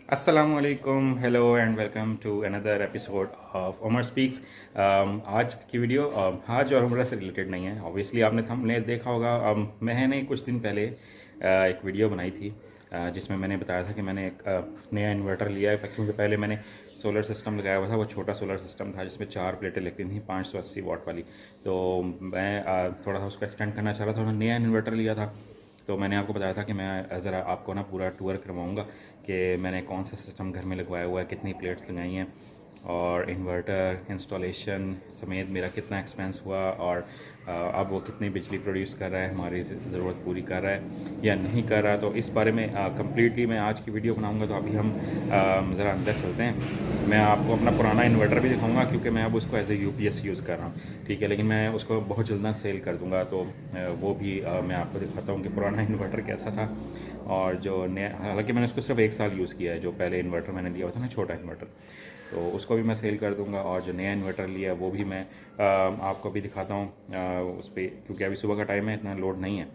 अस्सलामुअलैकुम, hello and welcome to another episode of Umar speaks. आज की वीडियो हज और उम्रह से रिलेटेड नहीं है। ऑब्वियसली आपने थंबनेल देखा होगा। मैंने कुछ दिन पहले एक वीडियो बनाई थी जिसमें मैंने बताया था कि मैंने एक नया इन्वर्टर लिया है, क्योंकि पहले मैंने सोलर सिस्टम लगाया हुआ था। वो छोटा सोलर सिस्टम था जिसमें 4 प्लेटें लगती थी 580 वाट वाली। तो मैं थोड़ा सा उसको एक्सटेंड करना चाह रहा था और नया इन्वर्टर लिया था। तो मैंने आपको बताया था कि मैं ज़रा आपको ना पूरा टूर करवाऊँगा कि मैंने कौन सा सिस्टम घर में लगवाया हुआ है, कितनी प्लेट्स लगाई हैं और इन्वर्टर इंस्टॉलेशन समेत मेरा कितना एक्सपेंस हुआ, और अब वो कितनी बिजली प्रोड्यूस कर रहा है, हमारी ज़रूरत पूरी कर रहा है या नहीं कर रहा। तो इस बारे में कम्प्लीटली मैं आज की वीडियो बनाऊँगा। तो अभी हम ज़रा अंदर चलते हैं। मैं आपको अपना पुराना इन्वर्टर भी दिखाऊंगा क्योंकि मैं अब उसको एज ए यूपीएस यूज़ कर रहा हूँ, ठीक है। लेकिन मैं उसको बहुत जल्द ना सेल कर दूंगा। तो वो भी मैं आपको दिखाता हूँ कि पुराना इन्वर्टर कैसा था और जो नया, हालांकि मैंने उसको सिर्फ 1 साल यूज़ किया है। जो पहले इन्वर्टर मैंने लिया हुआ था ना, छोटा इन्वर्टर, तो उसको भी मैं सेल कर दूंगा। और जो नया इन्वर्टर लिया है वो भी मैं आपको भी दिखाता हूँ उस पर, क्योंकि अभी सुबह का टाइम है, इतना लोड नहीं है।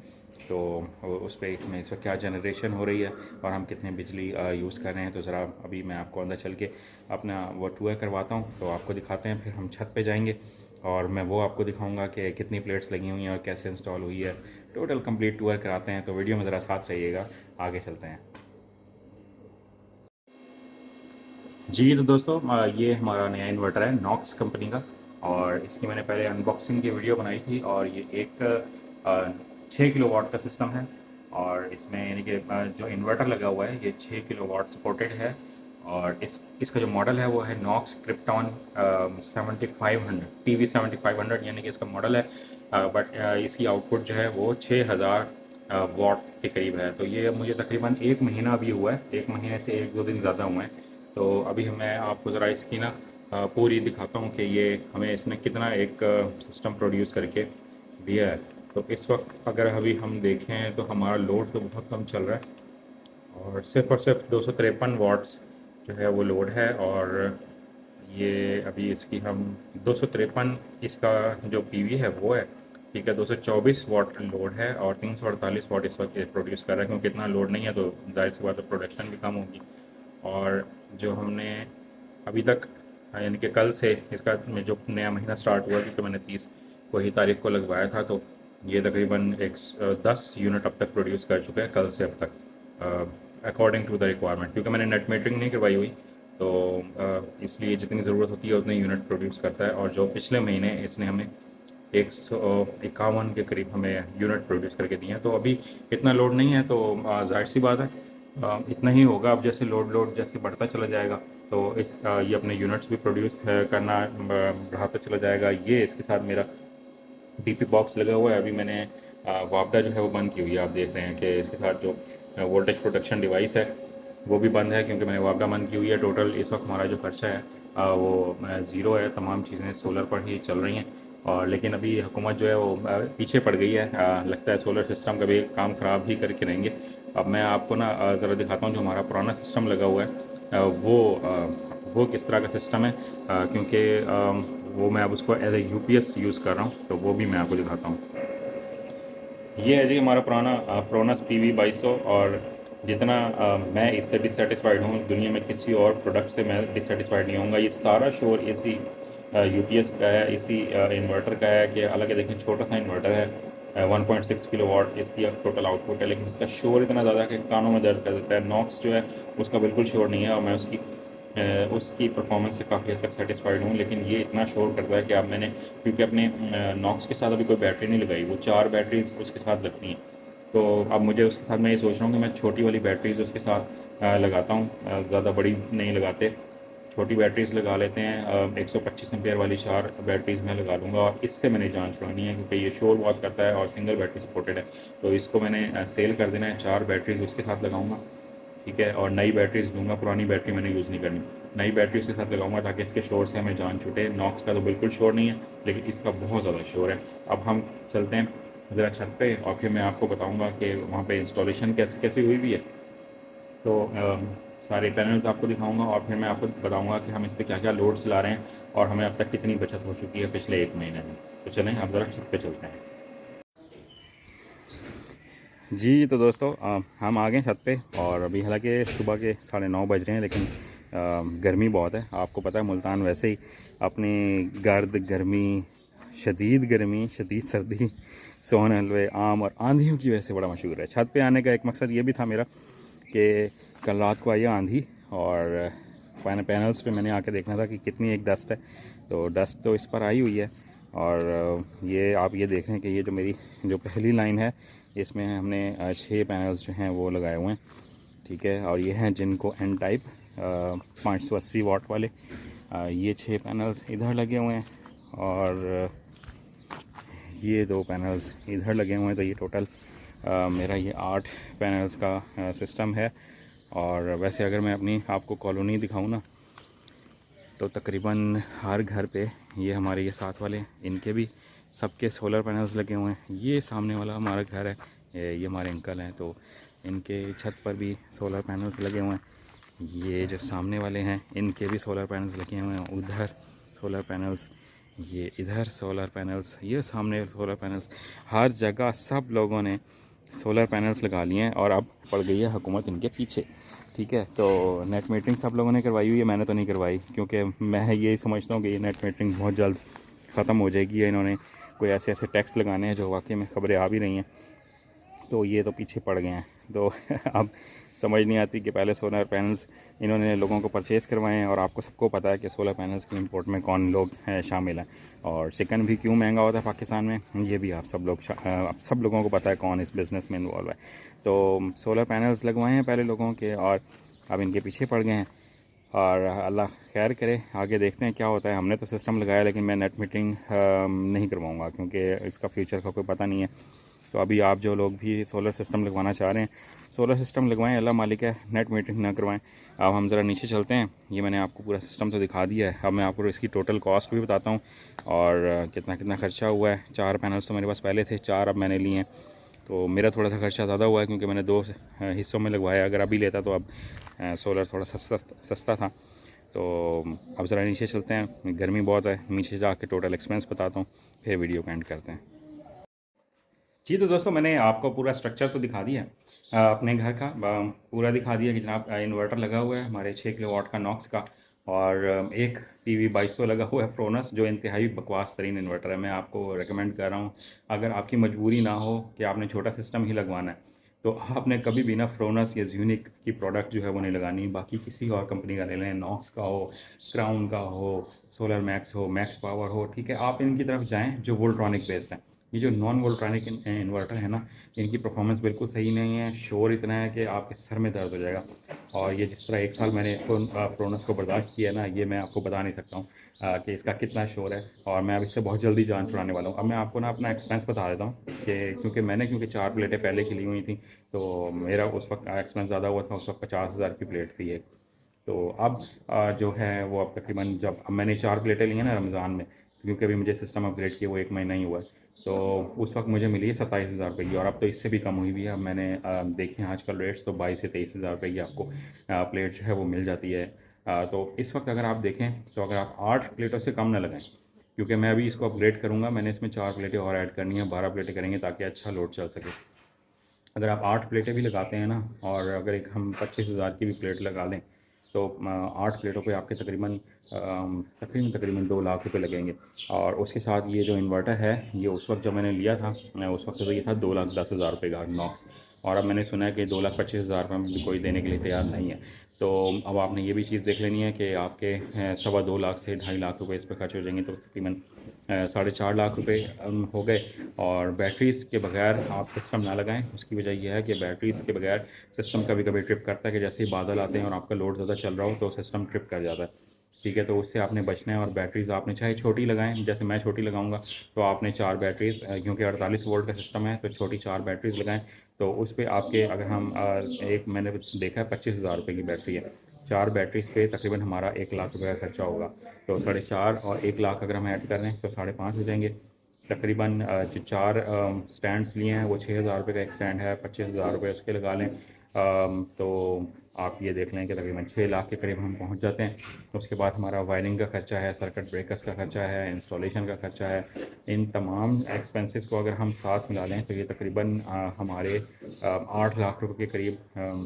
तो उस पर इसमें इस वक्त क्या जनरेशन हो रही है और हम कितने बिजली यूज़ कर रहे हैं। तो ज़रा अभी मैं आपको अंदर चल के अपना वो टूर करवाता हूँ, तो आपको दिखाते हैं। फिर हम छत पे जाएंगे और मैं वो आपको दिखाऊंगा कि कितनी प्लेट्स लगी हुई हैं और कैसे इंस्टॉल हुई है। टोटल कंप्लीट टूर कराते हैं। तो वीडियो में ज़रा साथ रहिएगा, आगे चलते हैं। जी तो दोस्तों, ये हमारा नया इन्वर्टर है नॉक्स कंपनी का, और इसकी मैंने पहले अनबॉक्सिंग की वीडियो बनाई थी। और ये एक 6 किलो वाट का सिस्टम है। और इसमें यानी कि जो इन्वर्टर लगा हुआ है ये 6 किलो वाट सपोर्टेड है। और इसका जो मॉडल है वो है नॉक्स क्रिप्टॉन 7500 TV 7500, यानी कि इसका मॉडल है। बट इसकी आउटपुट जो है वो 6000 वाट के करीब है। तो ये मुझे तकरीबन 1 महीना अभी हुआ है, 1 महीने से 1-2 दिन ज़्यादा हुए हैं। तो अभी मैं आपको ज़रा इसकी ना पूरी दिखाता हूँ कि ये हमें इसने कितना एक सिस्टम प्रोड्यूस करके दिया है। तो इस वक्त अगर अभी हम देखें तो हमारा लोड तो बहुत कम चल रहा है, और सिर्फ 253 वाट्स जो है वो लोड है। और ये अभी इसकी हम 253 इसका जो पीवी है वो है, ठीक है। 224 वाट लोड है और 348 वाट इस वक्त प्रोड्यूस कर रहा है, क्योंकि इतना लोड नहीं है तो जाहिर सी बात है प्रोडक्शन भी कम होगी। और जो हमने अभी तक यानी कि कल से इसका में जो नया महीना स्टार्ट हुआ, क्योंकि मैंने 30 को ही तारीख को लगवाया था, तो ये तकरीबन 10 यूनिट अब तक प्रोड्यूस कर चुका है कल से अब तक, अकॉर्डिंग टू द रिक्वायरमेंट। क्योंकि मैंने नेट मीटरिंग नहीं करवाई हुई, तो इसलिए जितनी ज़रूरत होती है उतने यूनिट प्रोड्यूस करता है। और जो पिछले महीने इसने हमें 151 के करीब हमें यूनिट प्रोड्यूस करके दिए हैं। तो अभी इतना लोड नहीं है, तो जाहिर सी बात है इतना ही होगा। अब जैसे लोड जैसे बढ़ता चला जाएगा तो ये अपने यूनिट्स भी प्रोड्यूस करना बढ़ाता चला जाएगा। ये इसके साथ मेरा डीपी बॉक्स लगा हुआ है। अभी मैंने वापडा जो है वो बंद की हुई है। आप देख रहे हैं कि इसके साथ जो वोल्टेज प्रोटेक्शन डिवाइस है वो भी बंद है, क्योंकि मैंने वापडा बंद की हुई है। टोटल इस वक्त हमारा जो खर्चा है वो ज़ीरो है। तमाम चीज़ें सोलर पर ही चल रही हैं। और लेकिन अभी हुकूमत जो है वो पीछे पड़ गई है। लगता है सोलर सिस्टम का भी काम ख़राब ही करके रहेंगे। अब मैं आपको ना ज़रा दिखाता हूँ जो हमारा पुराना सिस्टम लगा हुआ है वो किस तरह का सिस्टम है, क्योंकि वो मैं अब उसको एज ए यूपीएस यूज़ कर रहा हूँ। तो वो भी मैं आपको दिखाता हूँ। ये है जी हमारा पुराना फ्रोनस पीवी 2200। और जितना मैं इससे डिससेटिस्फाइड हूँ, दुनिया में किसी और प्रोडक्ट से मैं डिससेटिस्फाइड नहीं होऊंगा। ये सारा शोर इसी यूपीएस का है, इसी इन्वर्टर का है। कि हालांकि देखिए छोटा सा इन्वर्टर है, 1.6 किलो वाट इसकी टोटल आउटपुट है, लेकिन इसका शोर इतना ज़्यादा कि कानों में दर्द कर देता है। नॉक्स जो है उसका बिल्कुल शोर नहीं है, और मैं उसकी परफॉर्मेंस से काफ़ी हद तक सेटिस्फाइड हूँ। लेकिन ये इतना शोर करता है कि अब मैंने, क्योंकि अपने नॉक्स के साथ अभी कोई बैटरी नहीं लगाई, वो 4 बैटरीज उसके साथ लगती हैं। तो अब मुझे उसके साथ मैं ये सोच रहा हूँ कि मैं छोटी वाली बैटरीज उसके साथ लगाता हूँ, ज़्यादा बड़ी नहीं लगाते, छोटी बैटरीज लगा लेते हैं। 125 एम्पेयर वाली 4 बैटरीज मैं लगा लूँगा, और इससे मैंने जान छुड़ानी है क्योंकि ये शोर बहुत करता है और सिंगल बैटरी सपोर्टेड है। तो इसको मैंने सेल कर देना है, 4 बैटरीज उसके साथ लगाऊंगा, ठीक है। और नई बैटरीज लूँगा, पुरानी बैटरी मैंने यूज़ नहीं करनी। नई बैटरी उसके साथ लगाऊंगा ताकि इसके शोर से हमें जान छूटे। नॉक्स का तो बिल्कुल शोर नहीं है, लेकिन इसका बहुत ज़्यादा शोर है। अब हम चलते हैं ज़रा छत पे, और फिर मैं आपको बताऊंगा कि वहाँ पे इंस्टॉलेशन कैसे कैसे हुई भी है। तो सारे पैनल्स आपको दिखाऊंगा, और फिर मैं आपको बताऊंगा कि हम इस पर क्या क्या लोड चला रहे हैं और हमें अब तक कितनी बचत हो चुकी है पिछले 1 महीने में। तो चलें अब ज़रा छत पे चलते हैं। जी तो दोस्तों हम आ गए छत पे और अभी हालांकि सुबह के 9:30 बज रहे हैं, लेकिन गर्मी बहुत है। आपको पता है मुल्तान वैसे ही अपनी गर्द गर्मी, शदीद सर्दी, सोहन हलवे, आम और आंधियों की वजह से बड़ा मशहूर है। छत पे आने का एक मकसद ये भी था मेरा कि कल रात को आई आंधी और पैनल्स पे मैंने आके देखना था कि कितनी एक डस्ट है। तो डस्ट तो इस पर आई हुई है और ये आप ये देख रहे हैं कि ये जो मेरी जो पहली लाइन है इसमें हमने 6 पैनल्स जो हैं वो लगाए हुए हैं, ठीक है। और ये हैं जिनको एन टाइप 580 वाट वाले, ये 6 पैनल्स इधर लगे हुए हैं और ये 2 पैनल्स इधर लगे हुए हैं। तो ये टोटल मेरा ये 8 पैनल्स का सिस्टम है। और वैसे अगर मैं अपनी आपको कॉलोनी दिखाऊं ना, तो तकरीबन हर घर पे ये हमारे ये साथ वाले इनके भी सबके सोलर पैनल्स लगे हुए हैं। ये सामने वाला हमारा घर है, ये हमारे अंकल हैं, तो इनके छत पर भी सोलर पैनल्स लगे हुए हैं। ये जो सामने वाले हैं इनके भी सोलर पैनल्स लगे हुए हैं, उधर सोलर पैनल्स, ये इधर सोलर पैनल्स, ये सामने सोलर पैनल्स, हर जगह सब लोगों ने सोलर पैनल्स लगा लिए हैं। और अब पड़ गई है हुकूमत इनके पीछे, ठीक है। तो नेट मीटरिंग सब लोगों ने करवाई हुई है, मैंने तो नहीं करवाई, क्योंकि मैं यही समझता हूँ कि ये नेट मीटरिंग बहुत जल्द ख़त्म हो जाएगी। इन्होंने कोई ऐसे ऐसे टैक्स लगाने हैं जो वाकई में खबरें आ भी रही हैं, तो ये तो पीछे पड़ गए हैं। तो अब समझ नहीं आती कि पहले सोलर पैनल्स इन्होंने लोगों को परचेज़ करवाए हैं, और आपको सबको पता है कि सोलर पैनल्स के इंपोर्ट में कौन लोग हैं शामिल हैं, और चिकन भी क्यों महंगा होता है पाकिस्तान में, ये भी आप सब लोगों को पता है कौन इस बिज़नेस में इन्वॉल्व है। तो सोलर पैनल्स लगवाए हैं पहले लोगों के, और अब इनके पीछे पड़ गए हैं। और अल्लाह खैर करे, आगे देखते हैं क्या होता है। हमने तो सिस्टम लगाया, लेकिन मैं नेट मीटरिंग नहीं करवाऊँगा, क्योंकि इसका फ्यूचर का कोई पता नहीं है। तो अभी आप जो लोग भी सोलर सिस्टम लगवाना चाह रहे हैं, सोलर सिस्टम लगवाएं, अल्लाह मालिक है, नेट मीटरिंग ना करवाएं। अब हम ज़रा नीचे चलते हैं। ये मैंने आपको पूरा सिस्टम तो दिखा दिया है, अब मैं आपको इसकी टोटल कॉस्ट भी बताता हूँ और कितना कितना ख़र्चा हुआ है। 4 पैनल्स तो मेरे पास पहले थे, 4 अब मैंने लिए हैं, तो मेरा थोड़ा सा खर्चा ज़्यादा हुआ है, क्योंकि मैंने 2 हिस्सों में लगवाया। अगर अभी लेता तो अब सोलर थोड़ा सस्ता था। तो अब ज़रा नीचे चलते हैं, गर्मी बहुत है, नीचे जाके टोटल एक्सपेंस बताता हूँ, फिर वीडियो को एंड करते हैं। जी तो दोस्तों, मैंने आपको पूरा स्ट्रक्चर तो दिखा दिया है, अपने घर का पूरा दिखा दिया कि जनाब इन्वर्टर लगा हुआ है हमारे 6 किलोवाट का नॉक्स का, और एक PV 2200 लगा हुआ है फ्रोनस, जो इंतहाई बकवास तरीन इन्वर्टर है। मैं आपको रेकमेंड कर रहा हूँ, अगर आपकी मजबूरी ना हो कि आपने छोटा सिस्टम ही लगवाना है, तो आपने कभी भी ना फ्रोनस या ज़्यूनिक की प्रोडक्ट जो है वो नहीं लगानी। बाकी किसी और कंपनी का ले लें, नॉक्स का हो, क्राउन का हो, सोलर मैक्स हो, मैक्स पावर हो, ठीक है, आप इनकी तरफ जाएँ जो वोल्ट्रॉनिक बेस्ड हैं। ये जो नॉन वोल्ट्रॉनिक इन्वर्टर है ना, इनकी परफॉर्मेंस बिल्कुल सही नहीं है, शोर इतना है कि आपके सर में दर्द हो जाएगा। और ये जिस तरह 1 साल मैंने इसको फ्रोनस को बर्दाश्त किया ना, ये मैं आपको बता नहीं सकता हूँ कि इसका कितना शोर है, और मैं अब इससे बहुत जल्दी जान छुड़ाने वाला हूँ। अब मैं आपको ना अपना एक्सपेंस बता देता हूँ कि क्योंकि 4 प्लेटें पहले की ली हुई थी, तो मेरा उस वक्त एक्सपेंस ज़्यादा हुआ था, उस वक्त 50,000 की प्लेट थी एक। तो अब जो है वो अब तकरीबन, जब अब मैंने 4 प्लेटें ली हैं ना रमज़ान में, क्योंकि अभी मुझे सिस्टम अपग्रेड किया वो 1 महीना ही हुआ है, तो उस वक्त मुझे मिली है 27,000 रुपये की, और अब तो इससे भी कम हुई भी है। अब मैंने देखी हैं आजकल रेट्स, तो 22 से 23,000 रुपये की आपको प्लेट जो है वो मिल जाती है। तो इस वक्त अगर आप देखें, तो अगर आप 8 प्लेटों से कम ना लगाएं, क्योंकि मैं अभी इसको अपग्रेड करूँगा, मैंने इसमें 4 प्लेटें और ऐड करनी है, 12 प्लेटें करेंगे ताकि अच्छा लोड चल सके। अगर आप 8 प्लेटें भी लगाते हैं ना, और अगर एक हम 25,000 की भी प्लेट लगा लें, तो 8 प्लेटों पे आपके तकरीबन 2 लाख रुपए लगेंगे। और उसके साथ ये जो इन्वर्टर है, ये उस वक्त जब मैंने लिया था, उस वक्त तो ये था 2,10,000 रुपये का नॉक्स, और अब मैंने सुना है कि 2,25,000 रुपये में भी कोई देने के लिए तैयार नहीं है। तो अब आपने ये भी चीज़ देख लेनी है कि आपके 2.25 लाख से 2.5 लाख रुपए इस पर खर्च हो जाएंगे, तो तकरीबन 4.5 लाख रुपए हो गए। और बैटरीज़ के बगैर आप सिस्टम ना लगाएं, उसकी वजह यह है कि बैटरीज़ के बगैर सिस्टम कभी कभी ट्रिप करता है, कि जैसे ही बादल आते हैं और आपका लोड ज़्यादा चल रहा हो तो सिस्टम ट्रिप कर जाता है, ठीक है। तो उससे आपने बचना है। और बैटरीज़ आपने चाहे छोटी लगाएं, जैसे मैं छोटी लगाऊंगा, तो आपने 4 बैटरीज़, क्योंकि 48 वोल्ट का सिस्टम है, तो छोटी 4 बैटरीज़ लगाएं। तो उस पर आपके, अगर हम एक मैंने देखा है 25,000 रुपये की बैटरी है, 4 बैटरीज़ पे तकरीबन हमारा 1 लाख रुपये का खर्चा होगा। तो 4.5 और 1 लाख अगर हम ऐड कर लें तो 5.5 हो जाएंगे तकरीबन। जो 4 स्टैंड्स लिए हैं वो 6,000 रुपये का एक स्टैंड है, 25,000 रुपये उसके लगा लें। तो आप ये देख लें कि तकरीबन 6 लाख के करीब हम पहुंच जाते हैं। उसके बाद हमारा वायरिंग का खर्चा है, सर्किट ब्रेकर्स का खर्चा है, इंस्टॉलेशन का खर्चा है। इन तमाम एक्सपेंसेस को अगर हम साथ मिला लें तो ये तकरीबन हमारे 8 लाख रुपए के करीब,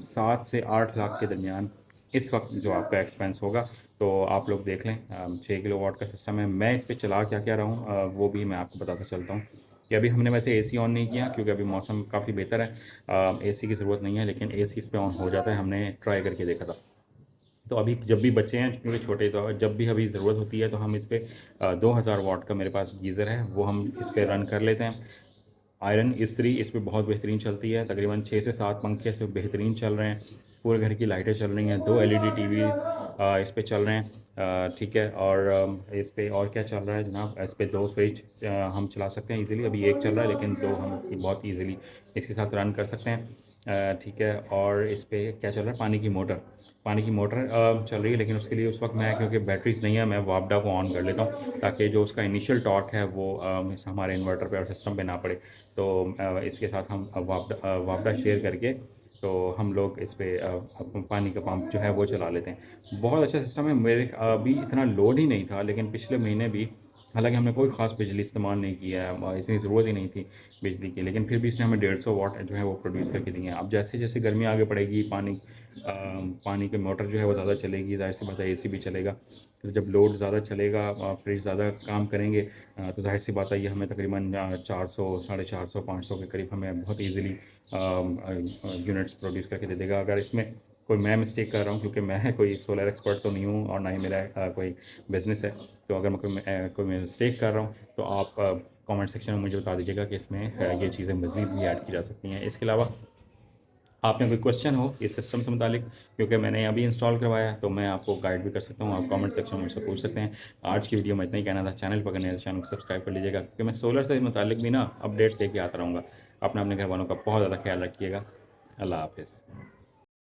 7 से 8 लाख के दरमियान इस वक्त जो आपका एक्सपेंस होगा। तो आप लोग देख लें, 6 किलोवाट का सिस्टम है। मैं इस पे चला क्या क्या रहा हूँ वो भी मैं आपको बताता चलता हूँ कि अभी हमने वैसे एसी ऑन नहीं किया क्योंकि अभी मौसम काफ़ी बेहतर है, एसी की ज़रूरत नहीं है, लेकिन एसी इस पे ऑन हो जाता है, हमने ट्राई करके देखा था। तो अभी जब भी बच्चे हैं क्योंकि छोटे, तो जब भी अभी ज़रूरत होती है तो हम इस पे 2000 वाट का मेरे पास गीज़र है, वो हम इस पे रन कर लेते हैं। आयरन इस्त्री इस पे बहुत बेहतरीन चलती है, तकरीबन 6 से 7 पंखे इस पे बेहतरीन चल रहे हैं। पूरे घर की लाइटें चल रही हैं, 2 एलईडी टीवीज़ इस पे चल रहे हैं, ठीक है। और इस पे और क्या चल रहा है जनाब, इस पे 2 फ्रिज हम चला सकते हैं इजीली। अभी एक चल रहा है लेकिन 2 हम बहुत इजीली इसके साथ रन कर सकते हैं, ठीक है। और इस पे क्या चल रहा है, पानी की मोटर चल रही है, लेकिन उसके लिए उस वक्त मैं, क्योंकि बैटरीज नहीं है, मैं वापडा को ऑन कर लेता हूँ ताकि जो उसका इनिशियल टॉर्क है वो हमारे इन्वर्टर पे और सिस्टम पे ना पड़े। तो इसके साथ हम वापडा शेयर करके तो हम लोग इस पे पानी का पंप जो है वो चला लेते हैं। बहुत अच्छा सिस्टम है। मेरे अभी इतना लोड ही नहीं था, लेकिन पिछले महीने भी, हालांकि हमने कोई ख़ास बिजली इस्तेमाल नहीं किया है, इतनी ज़रूरत ही नहीं थी बिजली की, लेकिन फिर भी इसने हमें 150 वाट जो है वो प्रोड्यूस करके दिए हैं। अब जैसे जैसे गर्मी आगे पड़ेगी, पानी की मोटर जो है वो ज़्यादा चलेगी, ज़ाहिर सी बात है एसी भी चलेगा। तो जब लोड ज़्यादा चलेगा, फ्रिज ज़्यादा काम करेंगे, तो ज़ाहिर सी बात है ये हमें तकरीबन 400, 450, 500 के करीब हमें बहुत ईजीली यूनिट्स प्रोड्यूस करके दे देगा। अगर इसमें कोई मैं मिस्टेक कर रहा हूँ, क्योंकि मैं कोई सोलर एक्सपर्ट तो नहीं हूँ और ना ही मेरा कोई बिज़नेस है, तो अगर मैं कोई मैं मिस्टेक कर रहा हूँ तो आप कमेंट सेक्शन में मुझे बता दीजिएगा कि इसमें ये चीज़ें मज़ीद भी ऐड की जा सकती हैं। इसके अलावा आपने कोई क्वेश्चन हो इस सिस्टम से मुतालिक, क्योंकि मैंने अभी इंस्टॉल करवाया है, तो मैं आपको गाइड भी कर सकता हूँ। आप कमेंट सेक्शन में मुझसे पूछ सकते हैं। आज की वीडियो में इतना ही कहना था। चैनल पर करने चैनल को सब्सक्राइब कर लीजिएगा, क्योंकि मैं सोलर से मुतालिक भी ना अपडेट लेके आता रहूँगा। अपने घरवालों का बहुत ज़्यादा ख्याल रखिएगा। अल्लाह हाफिज़।